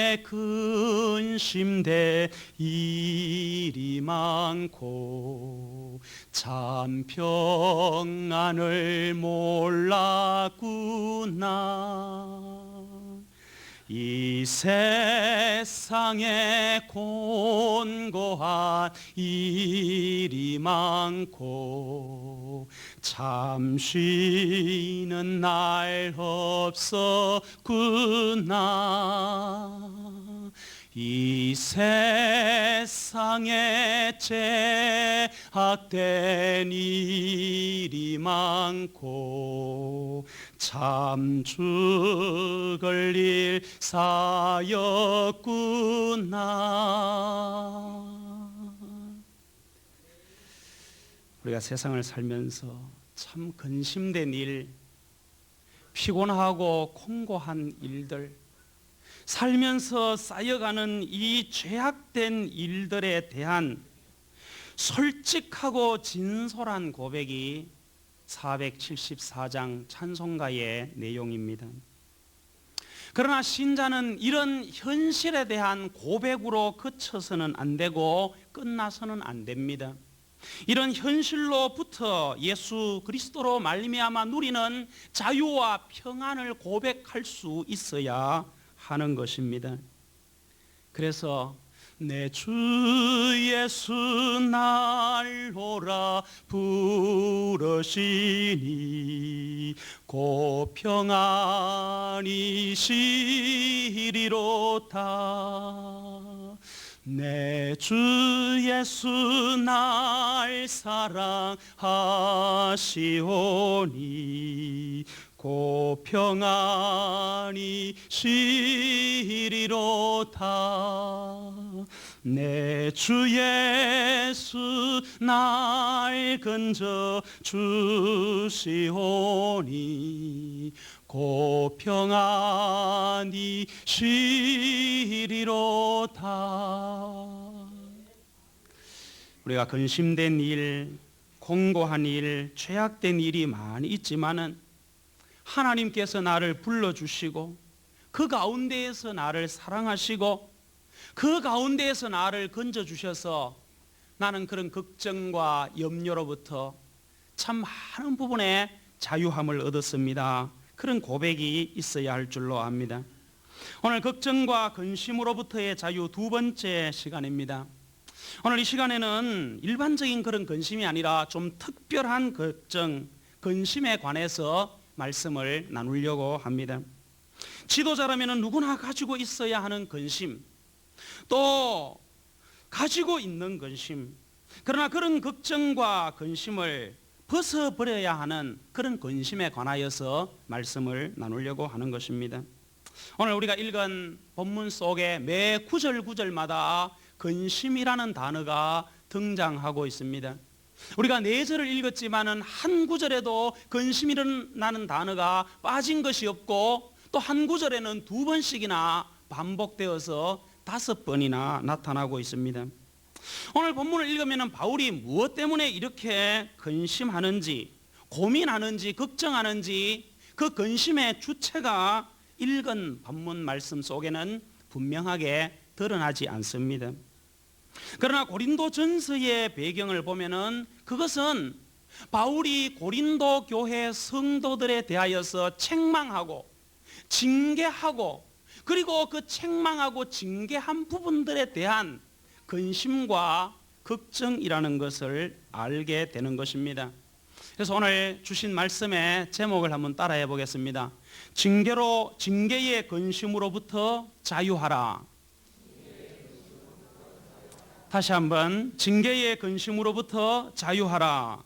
세상에 근심돼 일이 많고 참 평안을 몰랐구나. 이 세상에 곤고한 일이 많고 참 쉬는 날 없었구나. 이 세상에 제약된 일이 많고 참 죽을 일 사였구나. 우리가 세상을 살면서 참 근심된 일, 피곤하고 공고한 일들, 살면서 쌓여가는 이 죄악된 일들에 대한 솔직하고 진솔한 고백이 474장 찬송가의 내용입니다. 그러나 신자는 이런 현실에 대한 고백으로 그쳐서는 안 되고 끝나서는 안 됩니다. 이런 현실로부터 예수 그리스도로 말미암아 누리는 자유와 평안을 고백할 수 있어야 하는 것입니다. 그래서 내 주 예수 날로라 부르시니 곧 평안이 시리로다. 내 주 예수 날 사랑하시오니 곧 평안이 시리로다. 내 주 예수 날 건져 주시오니 곧 평안이 시리로다. 우리가 근심된 일, 공고한 일, 죄악된 일이 많이 있지만은 하나님께서 나를 불러주시고 그 가운데에서 나를 사랑하시고 그 가운데에서 나를 건져주셔서 나는 그런 걱정과 염려로부터 참 많은 부분에 자유함을 얻었습니다. 그런 고백이 있어야 할 줄로 압니다. 오늘 걱정과 근심으로부터의 자유 두 번째 시간입니다. 오늘 이 시간에는 일반적인 그런 근심이 아니라 좀 특별한 걱정, 근심에 관해서 말씀을 나누려고 합니다. 지도자라면 누구나 가지고 있어야 하는 근심, 또 가지고 있는 근심, 그러나 그런 걱정과 근심을 벗어버려야 하는 그런 근심에 관하여서 말씀을 나누려고 하는 것입니다. 오늘 우리가 읽은 본문 속에 매 구절 구절마다 근심이라는 단어가 등장하고 있습니다. 우리가 4절을 읽었지만은 한 구절에도 근심이라는 단어가 빠진 것이 없고 또 한 구절에는 2번씩이나 반복되어서 5번이나 나타나고 있습니다. 오늘 본문을 읽으면 바울이 무엇 때문에 이렇게 근심하는지, 고민하는지, 걱정하는지 그 근심의 주체가 읽은 본문 말씀 속에는 분명하게 드러나지 않습니다. 그러나 고린도전서의 배경을 보면은 그것은 바울이 고린도 교회 성도들에 대하여서 책망하고 징계하고 그리고 그 책망하고 징계한 부분들에 대한 근심과 걱정이라는 것을 알게 되는 것입니다. 그래서 오늘 주신 말씀의 제목을 한번 따라해 보겠습니다. 징계의 근심으로부터 자유하라. 다시 한번 징계의 근심으로부터 자유하라.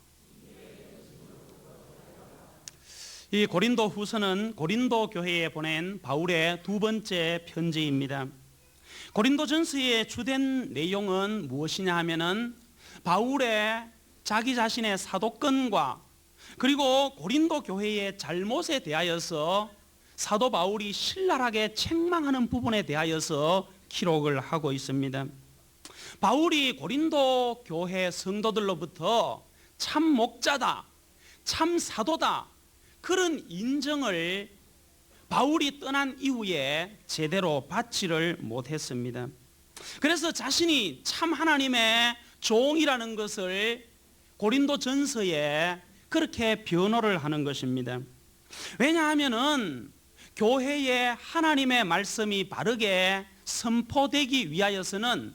이 고린도 후서는 고린도 교회에 보낸 바울의 2번째 편지입니다. 고린도 전서의 주된 내용은 무엇이냐 하면은 바울의 자기 자신의 사도권과 그리고 고린도 교회의 잘못에 대하여서 사도 바울이 신랄하게 책망하는 부분에 대하여서 기록을 하고 있습니다. 바울이 고린도 교회 성도들로부터 참 목자다, 참 사도다, 그런 인정을 바울이 떠난 이후에 제대로 받지를 못했습니다. 그래서 자신이 참 하나님의 종이라는 것을 고린도전서에 그렇게 변호를 하는 것입니다. 왜냐하면은 교회에 하나님의 말씀이 바르게 선포되기 위하여서는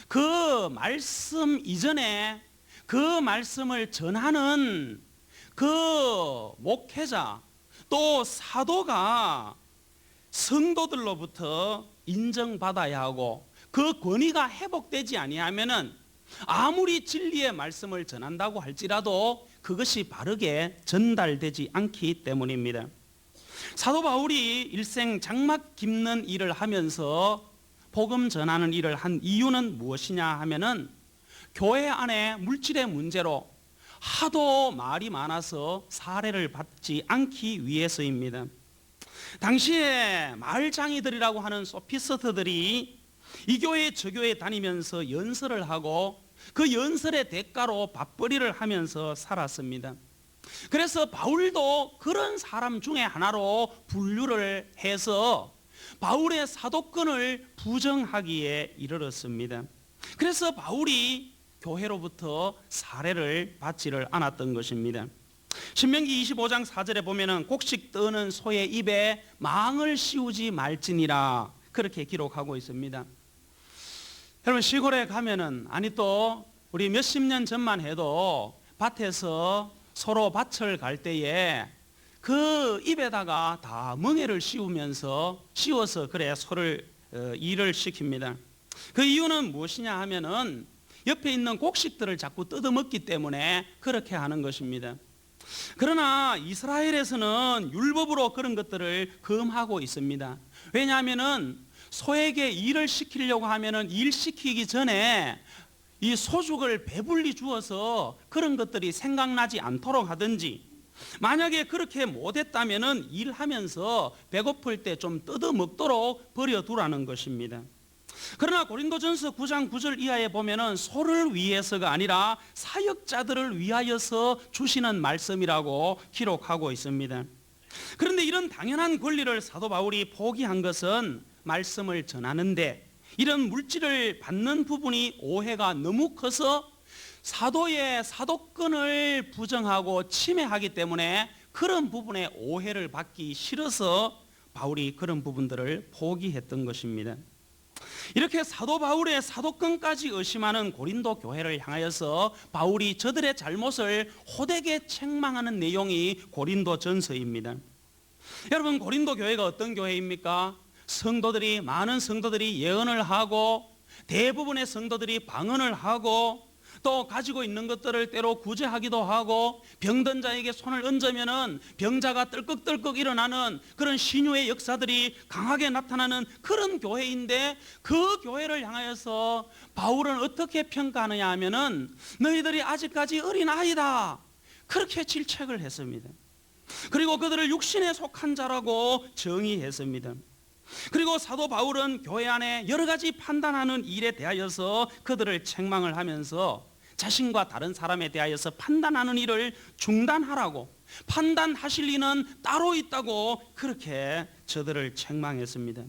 그 말씀 이전에 그 말씀을 전하는 그 목회자 또 사도가 성도들로부터 인정받아야 하고 그 권위가 회복되지 아니하면은 아무리 진리의 말씀을 전한다고 할지라도 그것이 바르게 전달되지 않기 때문입니다. 사도 바울이 일생 장막 깁는 일을 하면서 복음 전하는 일을 한 이유는 무엇이냐 하면은 교회 안에 물질의 문제로 하도 말이 많아서 사례를 받지 않기 위해서입니다. 당시에 마을장이들이라고 하는 소피스트들이 이 교회 저 교회 다니면서 연설을 하고 그 연설의 대가로 밥벌이를 하면서 살았습니다. 그래서 바울도 그런 사람 중에 하나로 분류를 해서 바울의 사도권을 부정하기에 이르렀습니다. 그래서 바울이 교회로부터 사례를 받지를 않았던 것입니다. 신명기 25장 4절에 보면은 곡식 떠는 소의 입에 망을 씌우지 말지니라 그렇게 기록하고 있습니다. 여러분 시골에 가면은 아니 또 우리 몇십 년 전만 해도 밭에서 서로 밭을 갈 때에 그 입에다가 다 멍에를 씌워서 그래 소를 일을 시킵니다. 그 이유는 무엇이냐 하면은 옆에 있는 곡식들을 자꾸 뜯어먹기 때문에 그렇게 하는 것입니다. 그러나 이스라엘에서는 율법으로 그런 것들을 금하고 있습니다. 왜냐하면은 소에게 일을 시키려고 하면은 일 시키기 전에 이 소죽을 배불리 주어서 그런 것들이 생각나지 않도록 하든지 만약에 그렇게 못했다면은 일하면서 배고플 때 좀 뜯어먹도록 버려두라는 것입니다. 그러나 고린도전서 9장 9절 이하에 보면은 소를 위해서가 아니라 사역자들을 위하여서 주시는 말씀이라고 기록하고 있습니다. 그런데 이런 당연한 권리를 사도 바울이 포기한 것은 말씀을 전하는데 이런 물질을 받는 부분이 오해가 너무 커서 사도의 사도권을 부정하고 침해하기 때문에 그런 부분에 오해를 받기 싫어서 바울이 그런 부분들을 포기했던 것입니다. 이렇게 사도 바울의 사도권까지 의심하는 고린도 교회를 향하여서 바울이 저들의 잘못을 호되게 책망하는 내용이 고린도전서입니다. 여러분 고린도 교회가 어떤 교회입니까? 많은 성도들이 예언을 하고 대부분의 성도들이 방언을 하고 또 가지고 있는 것들을 때로 구제하기도 하고 병든 자에게 손을 얹으면은 병자가 떨컥떨컥 일어나는 그런 신유의 역사들이 강하게 나타나는 그런 교회인데 그 교회를 향하여서 바울은 어떻게 평가하느냐 하면은 너희들이 아직까지 어린아이다 그렇게 질책을 했습니다. 그리고 그들을 육신에 속한 자라고 정의했습니다. 그리고 사도 바울은 교회 안에 여러 가지 판단하는 일에 대하여서 그들을 책망을 하면서 자신과 다른 사람에 대하여서 판단하는 일을 중단하라고 판단하실 이는 따로 있다고 그렇게 저들을 책망했습니다.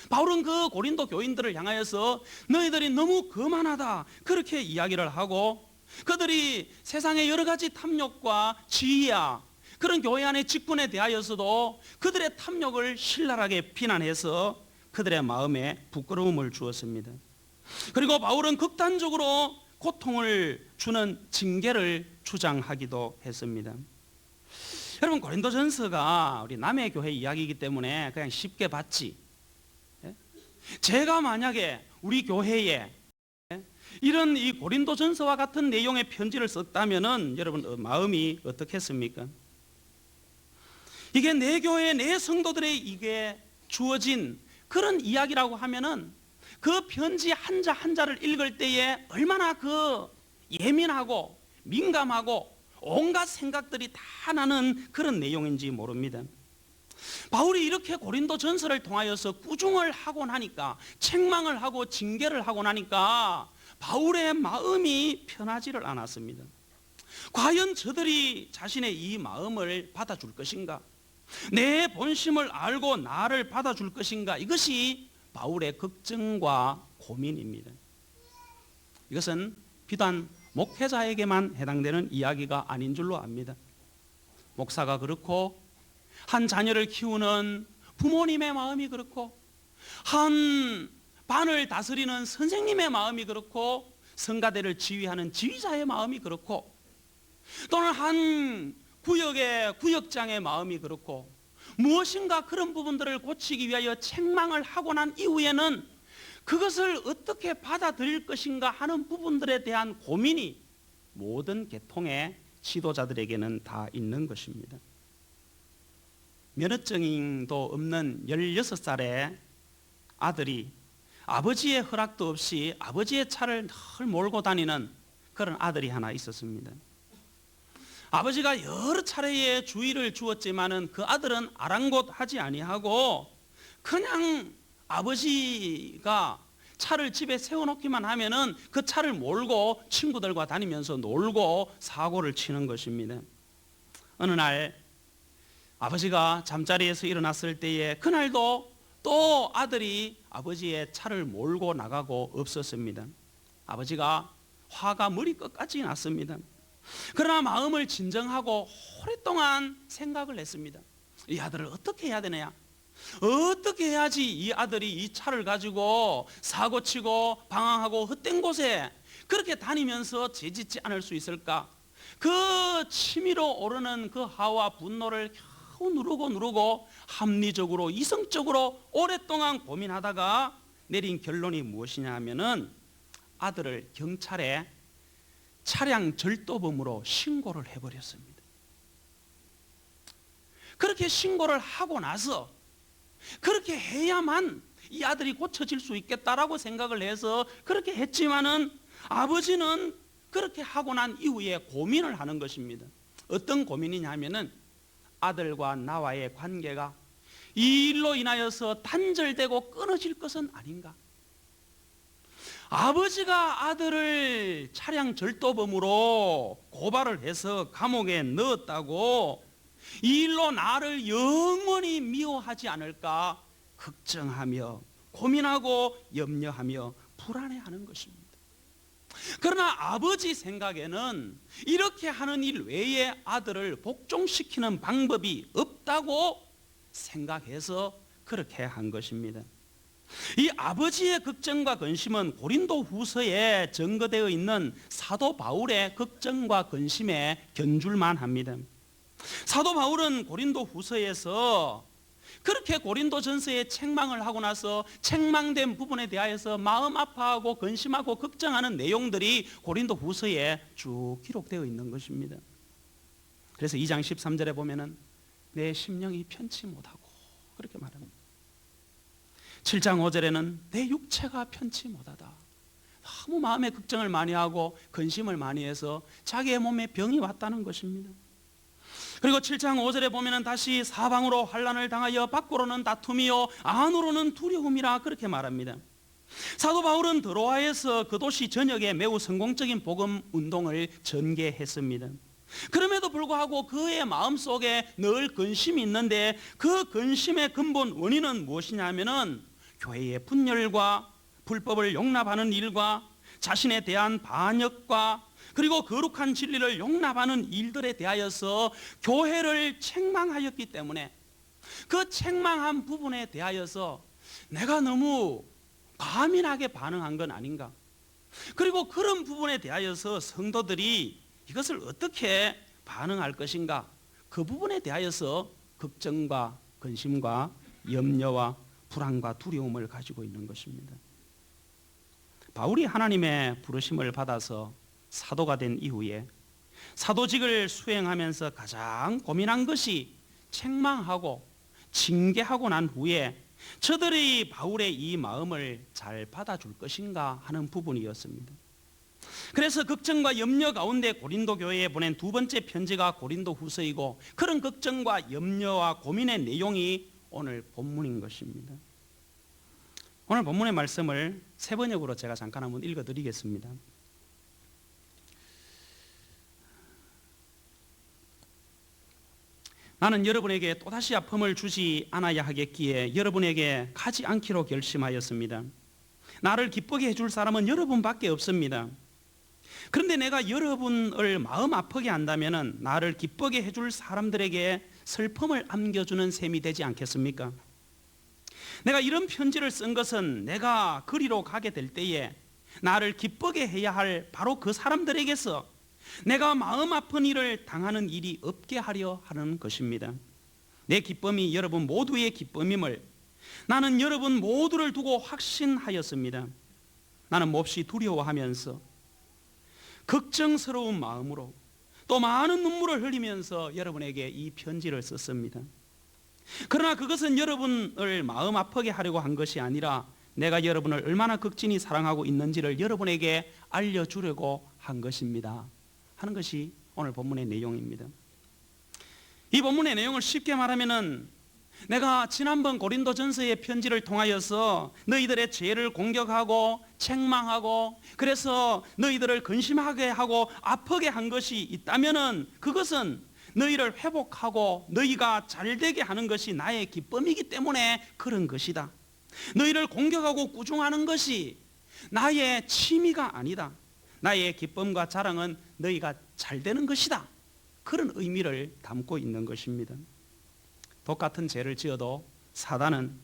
바울은 그 고린도 교인들을 향하여서 너희들이 너무 거만하다 그렇게 이야기를 하고 그들이 세상의 여러 가지 탐욕과 지위야 그런 교회 안의 직분에 대하여서도 그들의 탐욕을 신랄하게 비난해서 그들의 마음에 부끄러움을 주었습니다. 그리고 바울은 극단적으로 고통을 주는 징계를 주장하기도 했습니다. 여러분 고린도전서가 우리 남의 교회 이야기이기 때문에 그냥 쉽게 받지. 제가 만약에 우리 교회에 이런 이 고린도전서와 같은 내용의 편지를 썼다면은 여러분 마음이 어떻겠습니까? 이게 내 교회 내 성도들에게 주어진 그런 이야기라고 하면은 그 편지 한자 한자를 읽을 때에 얼마나 그 예민하고 민감하고 온갖 생각들이 다 나는 그런 내용인지 모릅니다. 바울이 이렇게 고린도 전서를 통하여서 꾸중을 하고 나니까 책망을 하고 징계를 하고 나니까 바울의 마음이 편하지를 않았습니다. 과연 저들이 자신의 이 마음을 받아줄 것인가? 내 본심을 알고 나를 받아줄 것인가? 이것이 바울의 걱정과 고민입니다. 이것은 비단 목회자에게만 해당되는 이야기가 아닌 줄로 압니다. 목사가 그렇고, 한 자녀를 키우는 부모님의 마음이 그렇고, 한 반을 다스리는 선생님의 마음이 그렇고, 성가대를 지휘하는 지휘자의 마음이 그렇고, 또는 한 구역의 구역장의 마음이 그렇고, 무엇인가 그런 부분들을 고치기 위하여 책망을 하고 난 이후에는 그것을 어떻게 받아들일 것인가 하는 부분들에 대한 고민이 모든 계통의 지도자들에게는 다 있는 것입니다. 면허증도 없는 16살의 아들이 아버지의 허락도 없이 아버지의 차를 늘 몰고 다니는 그런 아들이 하나 있었습니다. 아버지가 여러 차례의 주의를 주었지만은 그 아들은 아랑곳하지 아니하고 그냥 아버지가 차를 집에 세워놓기만 하면은 그 차를 몰고 친구들과 다니면서 놀고 사고를 치는 것입니다. 어느 날 아버지가 잠자리에서 일어났을 때에 그날도 또 아들이 아버지의 차를 몰고 나가고 없었습니다. 아버지가 화가 머리끝까지 났습니다. 그러나 마음을 진정하고 오랫동안 생각을 했습니다. 이 아들을 어떻게 해야 되느냐? 어떻게 해야지 이 아들이 이 차를 가지고 사고치고 방황하고 헛된 곳에 그렇게 다니면서 죄짓지 않을 수 있을까? 그 치밀어 오르는 그 화와 분노를 겨우 누르고 합리적으로 이성적으로 오랫동안 고민하다가 내린 결론이 무엇이냐 하면은 아들을 경찰에 차량 절도범으로 신고를 해버렸습니다. 그렇게 신고를 하고 나서 그렇게 해야만 이 아들이 고쳐질 수 있겠다라고 생각을 해서 그렇게 했지만은 아버지는 그렇게 하고 난 이후에 고민을 하는 것입니다. 어떤 고민이냐 하면은 아들과 나와의 관계가 이 일로 인하여서 단절되고 끊어질 것은 아닌가? 아버지가 아들을 차량 절도범으로 고발을 해서 감옥에 넣었다고 이 일로 나를 영원히 미워하지 않을까 걱정하며 고민하고 염려하며 불안해하는 것입니다. 그러나 아버지 생각에는 이렇게 하는 일 외에 아들을 복종시키는 방법이 없다고 생각해서 그렇게 한 것입니다. 이 아버지의 걱정과 근심은 고린도 후서에 증거되어 있는 사도 바울의 걱정과 근심에 견줄만 합니다. 사도 바울은 고린도 후서에서 그렇게 고린도 전서에 책망을 하고 나서 책망된 부분에 대하여서 마음 아파하고 근심하고 걱정하는 내용들이 고린도 후서에 쭉 기록되어 있는 것입니다. 그래서 2장 13절에 보면은 내 심령이 편치 못하고 그렇게 말합니다. 7장 5절에는 내 육체가 편치 못하다. 너무 마음의 걱정을 많이 하고 근심을 많이 해서 자기의 몸에 병이 왔다는 것입니다. 그리고 7장 5절에 보면은 다시 사방으로 환난을 당하여 밖으로는 다툼이요 안으로는 두려움이라 그렇게 말합니다. 사도 바울은 드로아에서 그 도시 전역에 매우 성공적인 복음 운동을 전개했습니다. 그럼에도 불구하고 그의 마음속에 늘 근심이 있는데 그 근심의 근본 원인은 무엇이냐 하면은 교회의 분열과 불법을 용납하는 일과 자신에 대한 반역과 그리고 거룩한 진리를 용납하는 일들에 대하여서 교회를 책망하였기 때문에 그 책망한 부분에 대하여서 내가 너무 과민하게 반응한 건 아닌가? 그리고 그런 부분에 대하여서 성도들이 이것을 어떻게 반응할 것인가? 그 부분에 대하여서 걱정과 근심과 염려와 불안과 두려움을 가지고 있는 것입니다. 바울이 하나님의 부르심을 받아서 사도가 된 이후에 사도직을 수행하면서 가장 고민한 것이 책망하고 징계하고 난 후에 저들이 바울의 이 마음을 잘 받아줄 것인가 하는 부분이었습니다. 그래서 걱정과 염려 가운데 고린도 교회에 보낸 두 번째 편지가 고린도 후서이고 그런 걱정과 염려와 고민의 내용이 오늘 본문인 것입니다. 오늘 본문의 말씀을 세 번역으로 제가 잠깐 한번 읽어드리겠습니다. 나는 여러분에게 또다시 아픔을 주지 않아야 하겠기에 여러분에게 가지 않기로 결심하였습니다. 나를 기쁘게 해줄 사람은 여러분밖에 없습니다. 그런데 내가 여러분을 마음 아프게 한다면 나를 기쁘게 해줄 사람들에게 슬픔을 안겨주는 셈이 되지 않겠습니까? 내가 이런 편지를 쓴 것은 내가 그리로 가게 될 때에 나를 기쁘게 해야 할 바로 그 사람들에게서 내가 마음 아픈 일을 당하는 일이 없게 하려 하는 것입니다. 내 기쁨이 여러분 모두의 기쁨임을 나는 여러분 모두를 두고 확신하였습니다. 나는 몹시 두려워하면서 걱정스러운 마음으로 또 많은 눈물을 흘리면서 여러분에게 이 편지를 썼습니다. 그러나 그것은 여러분을 마음 아프게 하려고 한 것이 아니라 내가 여러분을 얼마나 극진히 사랑하고 있는지를 여러분에게 알려주려고 한 것입니다 하는 것이 오늘 본문의 내용입니다. 이 본문의 내용을 쉽게 말하면은 내가 지난번 고린도전서의 편지를 통하여서 너희들의 죄를 공격하고 책망하고 그래서 너희들을 근심하게 하고 아프게 한 것이 있다면은 그것은 너희를 회복하고 너희가 잘되게 하는 것이 나의 기쁨이기 때문에 그런 것이다. 너희를 공격하고 꾸중하는 것이 나의 취미가 아니다. 나의 기쁨과 자랑은 너희가 잘되는 것이다. 그런 의미를 담고 있는 것입니다. 똑같은 죄를 지어도 사단은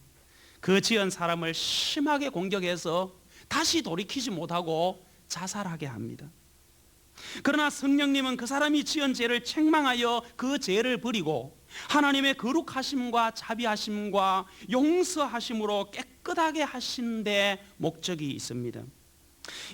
그 지은 사람을 심하게 공격해서 다시 돌이키지 못하고 자살하게 합니다. 그러나 성령님은 그 사람이 지은 죄를 책망하여 그 죄를 버리고 하나님의 거룩하심과 자비하심과 용서하심으로 깨끗하게 하시는 데 목적이 있습니다.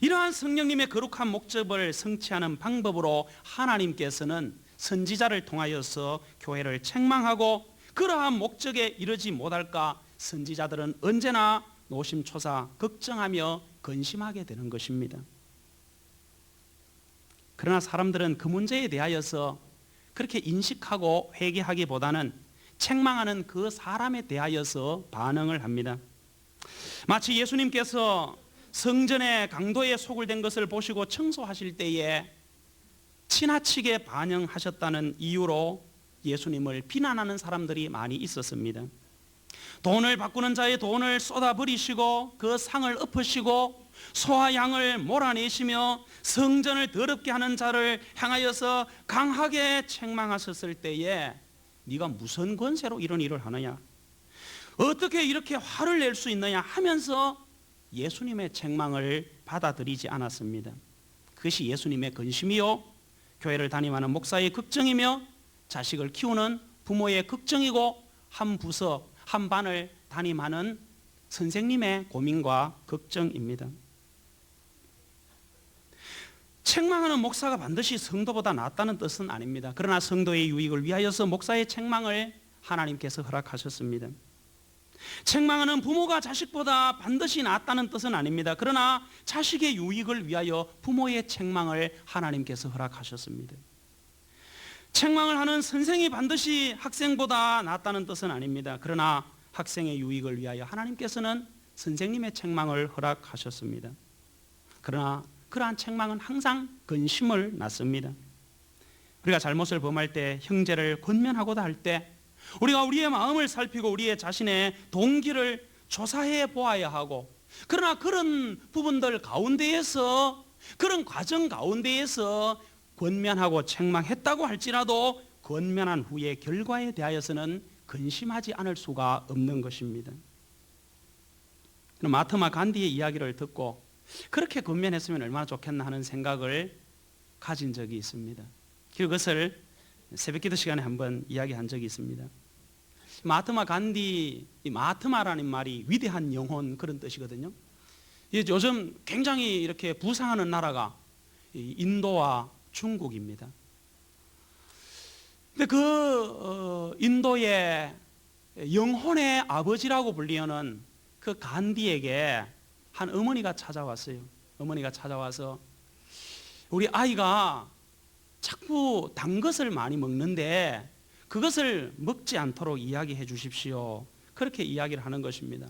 이러한 성령님의 거룩한 목적을 성취하는 방법으로 하나님께서는 선지자를 통하여서 교회를 책망하고 그러한 목적에 이르지 못할까 선지자들은 언제나 노심초사 걱정하며 근심하게 되는 것입니다. 그러나 사람들은 그 문제에 대하여서 그렇게 인식하고 회개하기보다는 책망하는 그 사람에 대하여서 반응을 합니다. 마치 예수님께서 성전의 강도에 소굴된 것을 보시고 청소하실 때에 지나치게 반응하셨다는 이유로 예수님을 비난하는 사람들이 많이 있었습니다. 돈을 바꾸는 자의 돈을 쏟아버리시고 그 상을 엎으시고 소와 양을 몰아내시며 성전을 더럽게 하는 자를 향하여서 강하게 책망하셨을 때에 네가 무슨 권세로 이런 일을 하느냐, 어떻게 이렇게 화를 낼 수 있느냐 하면서 예수님의 책망을 받아들이지 않았습니다. 그것이 예수님의 근심이요 교회를 담임하는 목사의 걱정이며 자식을 키우는 부모의 걱정이고 한 부서 한 반을 담임하는 선생님의 고민과 걱정입니다. 책망하는 목사가 반드시 성도보다 낫다는 뜻은 아닙니다. 그러나 성도의 유익을 위하여서 목사의 책망을 하나님께서 허락하셨습니다. 책망하는 부모가 자식보다 반드시 낫다는 뜻은 아닙니다. 그러나 자식의 유익을 위하여 부모의 책망을 하나님께서 허락하셨습니다. 책망을 하는 선생이 반드시 학생보다 낫다는 뜻은 아닙니다. 그러나 학생의 유익을 위하여 하나님께서는 선생님의 책망을 허락하셨습니다. 그러나 그러한 책망은 항상 근심을 낳습니다. 우리가 잘못을 범할 때 형제를 권면하고자 할 때 우리가 우리의 마음을 살피고 우리의 자신의 동기를 조사해 보아야 하고 그러나 그런 부분들 가운데에서 그런 과정 가운데에서 권면하고 책망했다고 할지라도 권면한 후의 결과에 대하여서는 근심하지 않을 수가 없는 것입니다. 마하트마 간디의 이야기를 듣고 그렇게 권면했으면 얼마나 좋겠나 하는 생각을 가진 적이 있습니다. 그것을 새벽기도 시간에 한번 이야기한 적이 있습니다. 마하트마 간디, 마하트마라는 말이 위대한 영혼 그런 뜻이거든요. 요즘 굉장히 이렇게 부상하는 나라가 인도와 중국입니다. 근데 인도의 영혼의 아버지라고 불리는 그 간디에게 한 어머니가 찾아왔어요. 어머니가 찾아와서 우리 아이가 자꾸 단 것을 많이 먹는데 그것을 먹지 않도록 이야기해 주십시오. 그렇게 이야기를 하는 것입니다.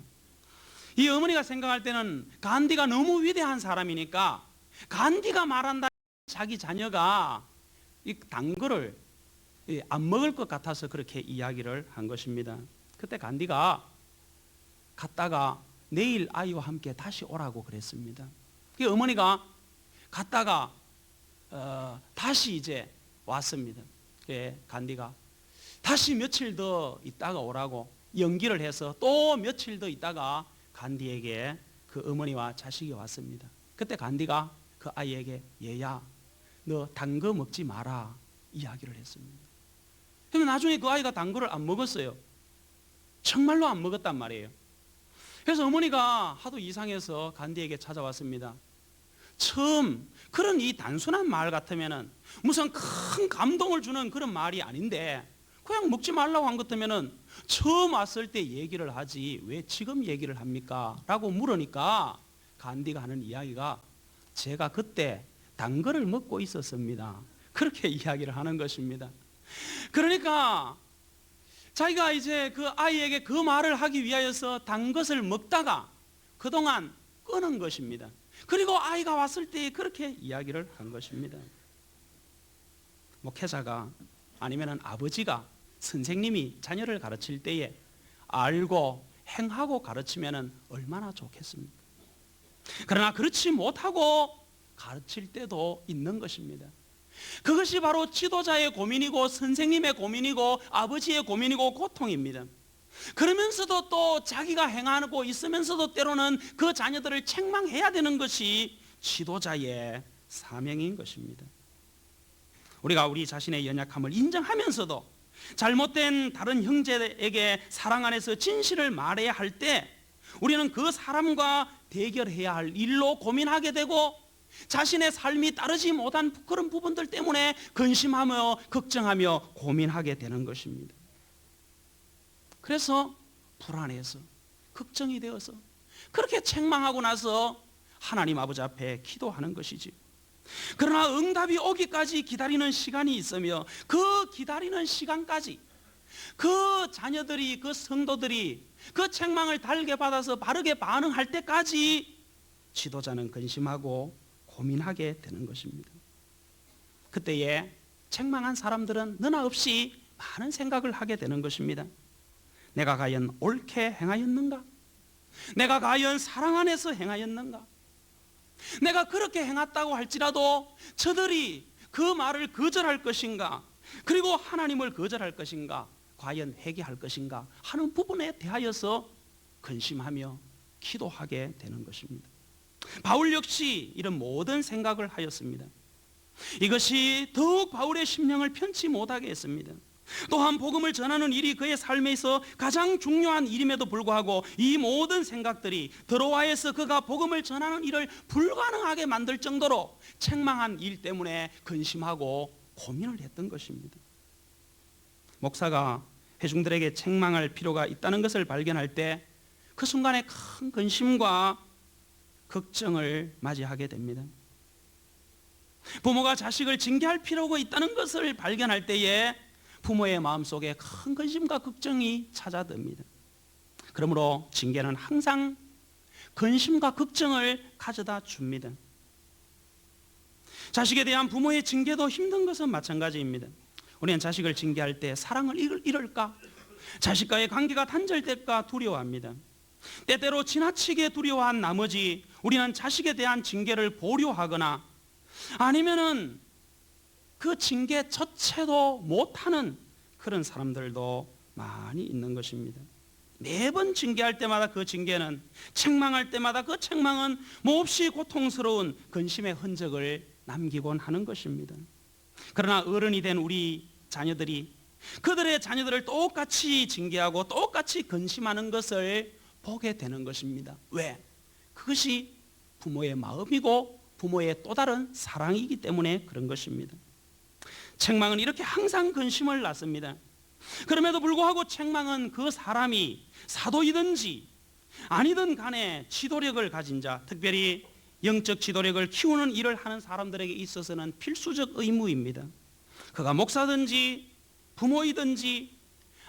이 어머니가 생각할 때는 간디가 너무 위대한 사람이니까 간디가 말한다 자기 자녀가 이 단 거를 안 먹을 것 같아서 그렇게 이야기를 한 것입니다. 그때 간디가 갔다가 내일 아이와 함께 다시 오라고 그랬습니다. 그 어머니가 갔다가 다시 이제 왔습니다. 간디가 다시 며칠 더 있다가 오라고 연기를 해서 또 며칠 더 있다가 간디에게 그 어머니와 자식이 왔습니다. 그때 간디가 그 아이에게 얘야 너 단 거 먹지 마라 이야기를 했습니다. 그러면 나중에 그 아이가 단 거를 안 먹었어요. 정말로 안 먹었단 말이에요. 그래서 어머니가 하도 이상해서 간디에게 찾아왔습니다. 처음 그런 이 단순한 말 같으면은 무슨 큰 감동을 주는 그런 말이 아닌데 그냥 먹지 말라고 한 것 같으면은 처음 왔을 때 얘기를 하지 왜 지금 얘기를 합니까? 라고 물으니까 간디가 하는 이야기가 제가 그때 단 거를 먹고 있었습니다. 그렇게 이야기를 하는 것입니다. 그러니까 자기가 이제 그 아이에게 그 말을 하기 위하여서 단 것을 먹다가 그동안 끊은 것입니다. 그리고 아이가 왔을 때 그렇게 이야기를 한 것입니다. 목회자가 아니면 아버지가 선생님이 자녀를 가르칠 때에 알고 행하고 가르치면 얼마나 좋겠습니까? 그러나 그렇지 못하고 가르칠 때도 있는 것입니다. 그것이 바로 지도자의 고민이고 선생님의 고민이고 아버지의 고민이고 고통입니다. 그러면서도 또 자기가 행하고 있으면서도 때로는 그 자녀들을 책망해야 되는 것이 지도자의 사명인 것입니다. 우리가 우리 자신의 연약함을 인정하면서도 잘못된 다른 형제에게 사랑 안에서 진실을 말해야 할 때 우리는 그 사람과 대결해야 할 일로 고민하게 되고 자신의 삶이 따르지 못한 그런 부분들 때문에 근심하며 걱정하며 고민하게 되는 것입니다. 그래서 불안해서 걱정이 되어서 그렇게 책망하고 나서 하나님 아버지 앞에 기도하는 것이지. 그러나 응답이 오기까지 기다리는 시간이 있으며 그 기다리는 시간까지 그 자녀들이 그 성도들이 그 책망을 달게 받아서 바르게 반응할 때까지 지도자는 근심하고 고민하게 되는 것입니다. 그때에 책망한 사람들은 너나 없이 많은 생각을 하게 되는 것입니다. 내가 과연 옳게 행하였는가? 내가 과연 사랑 안에서 행하였는가? 내가 그렇게 행했다고 할지라도 저들이 그 말을 거절할 것인가? 그리고 하나님을 거절할 것인가? 과연 회개할 것인가? 하는 부분에 대하여서 근심하며 기도하게 되는 것입니다. 바울 역시 이런 모든 생각을 하였습니다. 이것이 더욱 바울의 심령을 편치 못하게 했습니다. 또한 복음을 전하는 일이 그의 삶에서 가장 중요한 일임에도 불구하고 이 모든 생각들이 드로아에서 그가 복음을 전하는 일을 불가능하게 만들 정도로 책망한 일 때문에 근심하고 고민을 했던 것입니다. 목사가 회중들에게 책망할 필요가 있다는 것을 발견할 때 그 순간에 큰 근심과 걱정을 맞이하게 됩니다. 부모가 자식을 징계할 필요가 있다는 것을 발견할 때에 부모의 마음속에 큰 근심과 걱정이 찾아듭니다. 그러므로 징계는 항상 근심과 걱정을 가져다 줍니다. 자식에 대한 부모의 징계도 힘든 것은 마찬가지입니다. 우리는 자식을 징계할 때 사랑을 잃을까? 자식과의 관계가 단절될까 두려워합니다. 때때로 지나치게 두려워한 나머지 우리는 자식에 대한 징계를 보류하거나 아니면은 그 징계 자체도 못하는 그런 사람들도 많이 있는 것입니다. 매번 징계할 때마다 그 징계는 책망할 때마다 그 책망은 몹시 고통스러운 근심의 흔적을 남기곤 하는 것입니다. 그러나 어른이 된 우리 자녀들이 그들의 자녀들을 똑같이 징계하고 똑같이 근심하는 것을 보게 되는 것입니다. 왜? 그것이 부모의 마음이고 부모의 또 다른 사랑이기 때문에 그런 것입니다. 책망은 이렇게 항상 근심을 낳습니다. 그럼에도 불구하고 책망은 그 사람이 사도이든지 아니든 간에 지도력을 가진 자, 특별히 영적 지도력을 키우는 일을 하는 사람들에게 있어서는 필수적 의무입니다. 그가 목사든지 부모이든지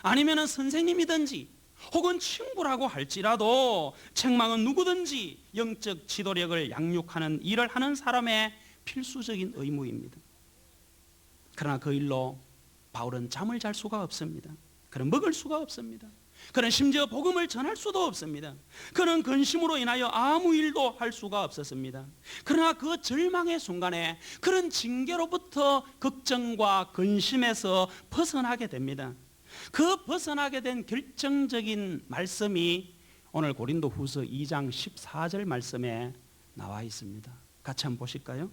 아니면 선생님이든지 혹은 친구라고 할지라도 책망은 누구든지 영적 지도력을 양육하는 일을 하는 사람의 필수적인 의무입니다. 그러나 그 일로 바울은 잠을 잘 수가 없습니다. 그는 먹을 수가 없습니다. 그는 심지어 복음을 전할 수도 없습니다. 그는 근심으로 인하여 아무 일도 할 수가 없었습니다. 그러나 그 절망의 순간에 그는 징계로부터 걱정과 근심에서 벗어나게 됩니다. 그 벗어나게 된 결정적인 말씀이 오늘 고린도후서 2장 14절 말씀에 나와 있습니다. 같이 한번 보실까요?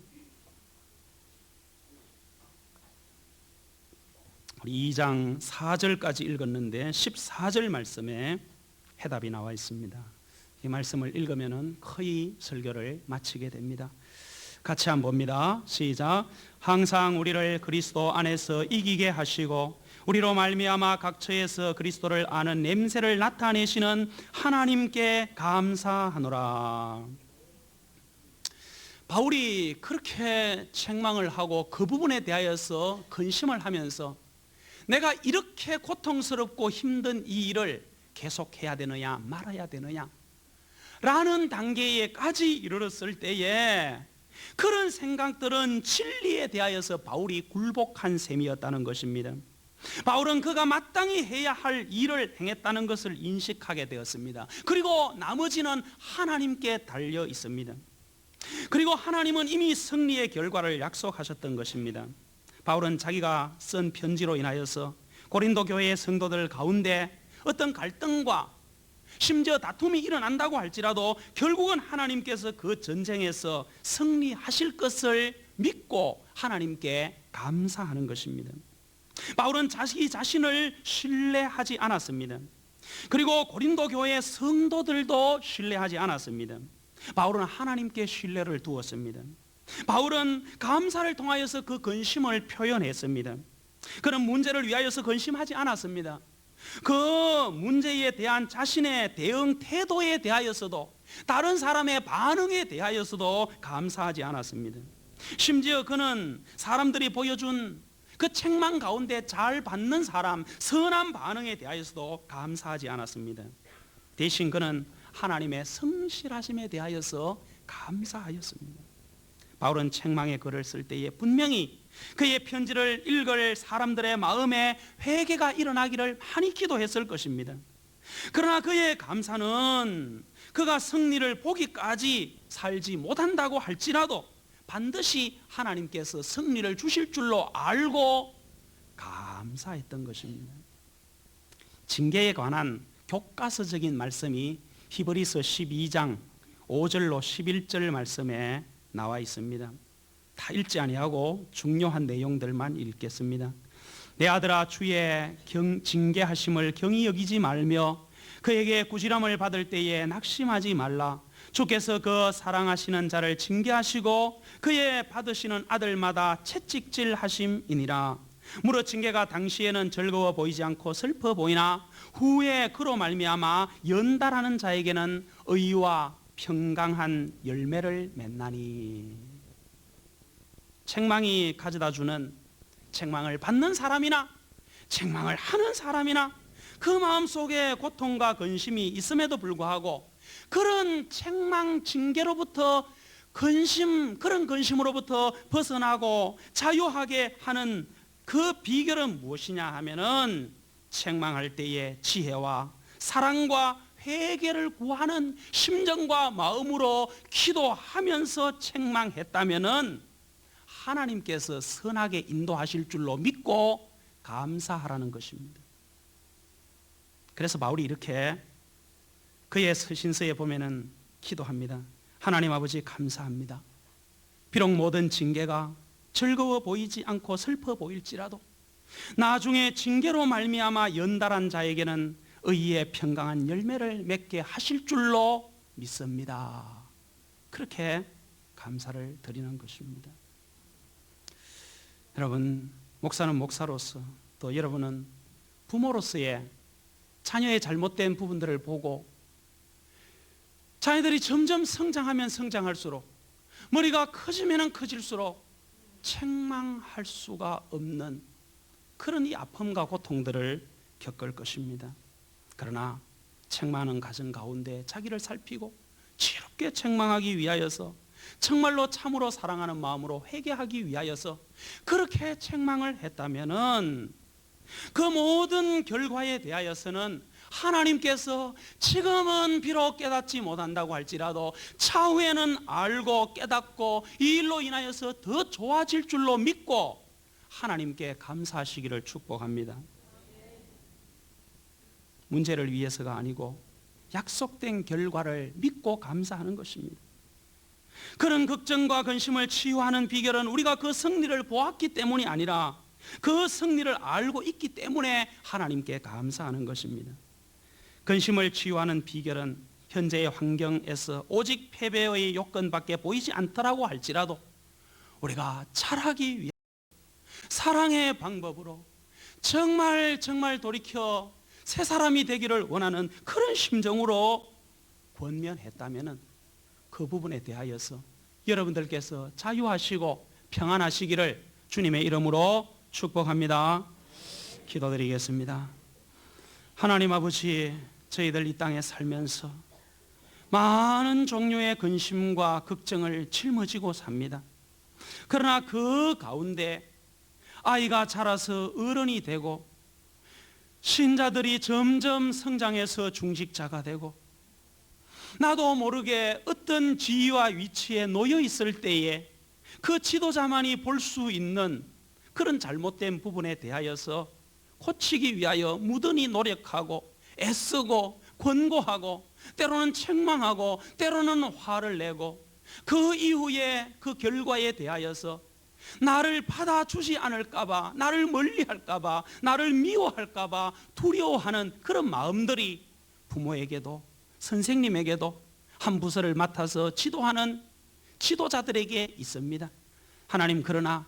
우리 2장 4절까지 읽었는데 14절 말씀에 해답이 나와 있습니다. 이 말씀을 읽으면 거의 설교를 마치게 됩니다. 같이 한번 봅니다. 시작. 항상 우리를 그리스도 안에서 이기게 하시고 우리로 말미암아 각 처에서 그리스도를 아는 냄새를 나타내시는 하나님께 감사하노라. 바울이 그렇게 책망을 하고 그 부분에 대하여서 근심을 하면서 내가 이렇게 고통스럽고 힘든 이 일을 계속해야 되느냐 말아야 되느냐 라는 단계에까지 이르렀을 때에 그런 생각들은 진리에 대하여서 바울이 굴복한 셈이었다는 것입니다. 바울은 그가 마땅히 해야 할 일을 행했다는 것을 인식하게 되었습니다. 그리고 나머지는 하나님께 달려 있습니다. 그리고 하나님은 이미 승리의 결과를 약속하셨던 것입니다. 바울은 자기가 쓴 편지로 인하여서 고린도 교회의 성도들 가운데 어떤 갈등과 심지어 다툼이 일어난다고 할지라도 결국은 하나님께서 그 전쟁에서 승리하실 것을 믿고 하나님께 감사하는 것입니다. 바울은 자기 자신을 신뢰하지 않았습니다. 그리고 고린도 교회의 성도들도 신뢰하지 않았습니다. 바울은 하나님께 신뢰를 두었습니다. 바울은 감사를 통하여서 그 근심을 표현했습니다. 그는 문제를 위하여서 근심하지 않았습니다. 그 문제에 대한 자신의 대응 태도에 대하여서도 다른 사람의 반응에 대하여서도 감사하지 않았습니다. 심지어 그는 사람들이 보여준 그 책망 가운데 잘 받는 사람, 선한 반응에 대하여서도 감사하지 않았습니다. 대신 그는 하나님의 성실하심에 대하여서 감사하였습니다. 바울은 책망의 글을 쓸 때에 분명히 그의 편지를 읽을 사람들의 마음에 회개가 일어나기를 많이 기도했을 것입니다. 그러나 그의 감사는 그가 승리를 보기까지 살지 못한다고 할지라도 반드시 하나님께서 승리를 주실 줄로 알고 감사했던 것입니다. 징계에 관한 교과서적인 말씀이 히브리서 12장 5절로 11절 말씀에 나와 있습니다. 다 읽지 아니하고 중요한 내용들만 읽겠습니다. 내 아들아 주의 징계하심을 경히 여기지 말며 그에게 꾸지람을 받을 때에 낙심하지 말라. 주께서 그 사랑하시는 자를 징계하시고 그의 받으시는 아들마다 채찍질 하심이니라. 무릇 징계가 당시에는 즐거워 보이지 않고 슬퍼 보이나 후에 그로 말미암아 연달하는 자에게는 의와 평강한 열매를 맺나니. 책망이 가져다 주는, 책망을 받는 사람이나 책망을 하는 사람이나 그 마음속에 고통과 근심이 있음에도 불구하고 그런 책망 징계로부터 그런 근심으로부터 벗어나고 자유하게 하는 그 비결은 무엇이냐 하면은 책망할 때의 지혜와 사랑과 회개를 구하는 심정과 마음으로 기도하면서 책망했다면은 하나님께서 선하게 인도하실 줄로 믿고 감사하라는 것입니다. 그래서 바울이 이렇게 그의 서신서에 보면은 기도합니다. 하나님 아버지 감사합니다. 비록 모든 징계가 즐거워 보이지 않고 슬퍼 보일지라도 나중에 징계로 말미암아 연달한 자에게는 의의 평강한 열매를 맺게 하실 줄로 믿습니다. 그렇게 감사를 드리는 것입니다. 여러분, 목사는 목사로서 또 여러분은 부모로서의 자녀의 잘못된 부분들을 보고 자녀들이 점점 성장하면 성장할수록 머리가 커지면 커질수록 책망할 수가 없는 그런 이 아픔과 고통들을 겪을 것입니다. 그러나 책망하는 가정 가운데 자기를 살피고 지혜롭게 책망하기 위하여서 정말로 참으로 사랑하는 마음으로 회개하기 위하여서 그렇게 책망을 했다면은 그 모든 결과에 대하여서는 하나님께서 지금은 비록 깨닫지 못한다고 할지라도 차후에는 알고 깨닫고 이 일로 인하여서 더 좋아질 줄로 믿고 하나님께 감사하시기를 축복합니다. 문제를 위해서가 아니고 약속된 결과를 믿고 감사하는 것입니다. 그런 걱정과 근심을 치유하는 비결은 우리가 그 승리를 보았기 때문이 아니라 그 승리를 알고 있기 때문에 하나님께 감사하는 것입니다. 근심을 치유하는 비결은 현재의 환경에서 오직 패배의 요건밖에 보이지 않더라고 할지라도 우리가 잘하기 위해 사랑의 방법으로 정말 돌이켜 새 사람이 되기를 원하는 그런 심정으로 권면했다면 그 부분에 대하여서 여러분들께서 자유하시고 평안하시기를 주님의 이름으로 축복합니다. 기도드리겠습니다. 하나님 아버지, 저희들 이 땅에 살면서 많은 종류의 근심과 걱정을 짊어지고 삽니다. 그러나 그 가운데 아이가 자라서 어른이 되고 신자들이 점점 성장해서 중직자가 되고 나도 모르게 어떤 지위와 위치에 놓여 있을 때에 그 지도자만이 볼 수 있는 그런 잘못된 부분에 대하여서 고치기 위하여 무던히 노력하고 애쓰고 권고하고 때로는 책망하고 때로는 화를 내고 그 이후에 그 결과에 대하여서 나를 받아주지 않을까봐, 나를 멀리할까봐, 나를 미워할까봐 두려워하는 그런 마음들이 부모에게도 선생님에게도 한 부서를 맡아서 지도하는 지도자들에게 있습니다. 하나님, 그러나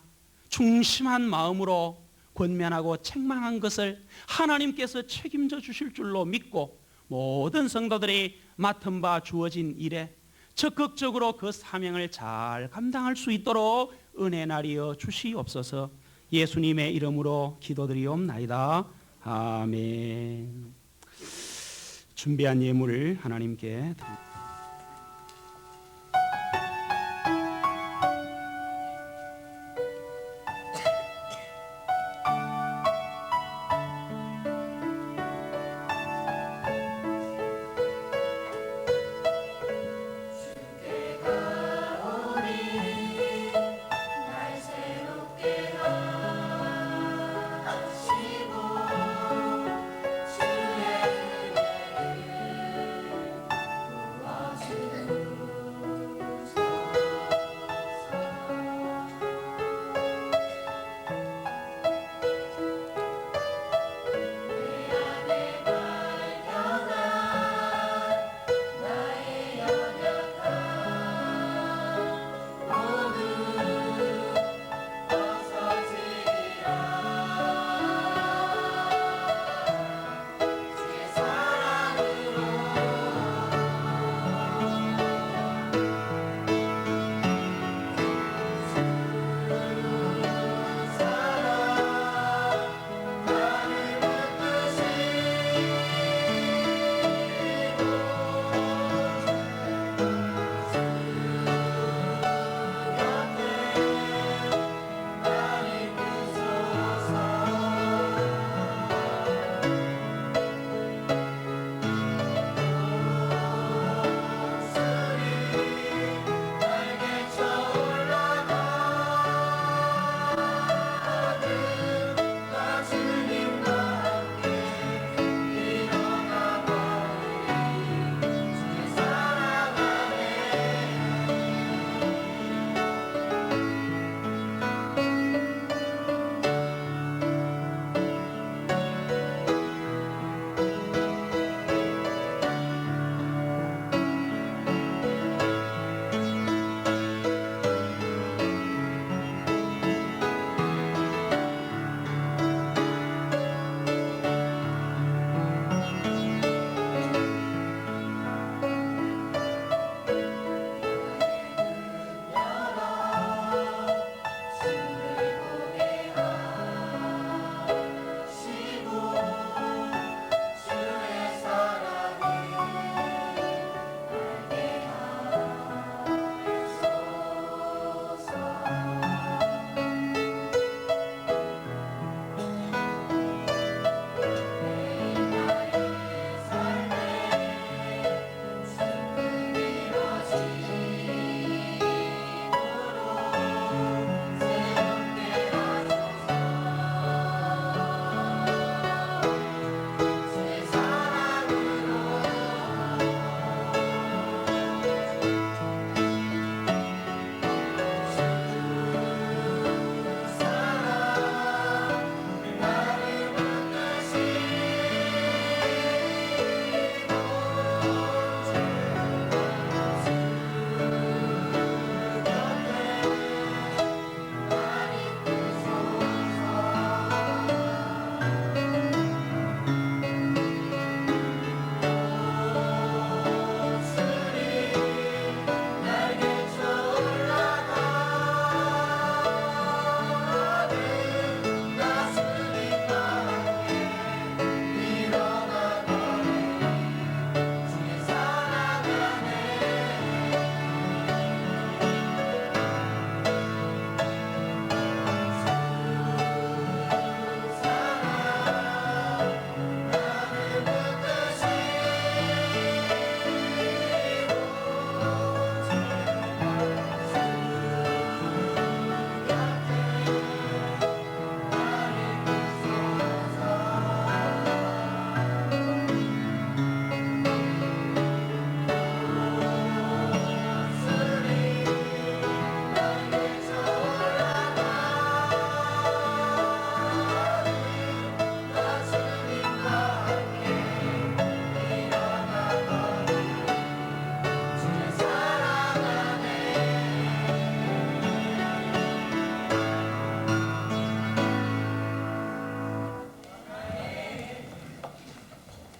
중심한 마음으로 권면하고 책망한 것을 하나님께서 책임져 주실 줄로 믿고 모든 성도들이 맡은 바 주어진 일에 적극적으로 그 사명을 잘 감당할 수 있도록 은혜 나리여 주시옵소서. 예수님의 이름으로 기도드리옵나이다. 아멘. 준비한 예물을 하나님께 드립니다.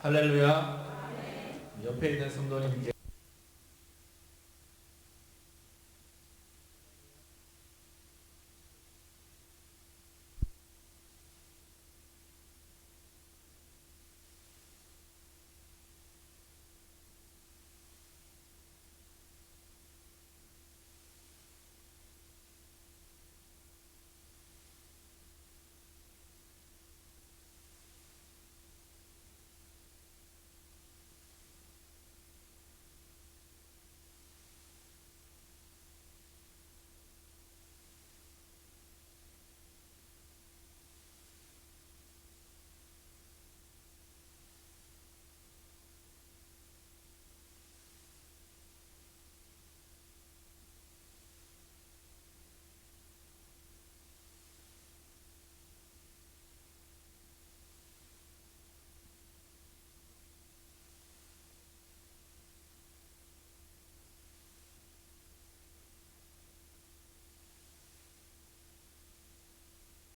할렐루야. 옆에 있는 성도님께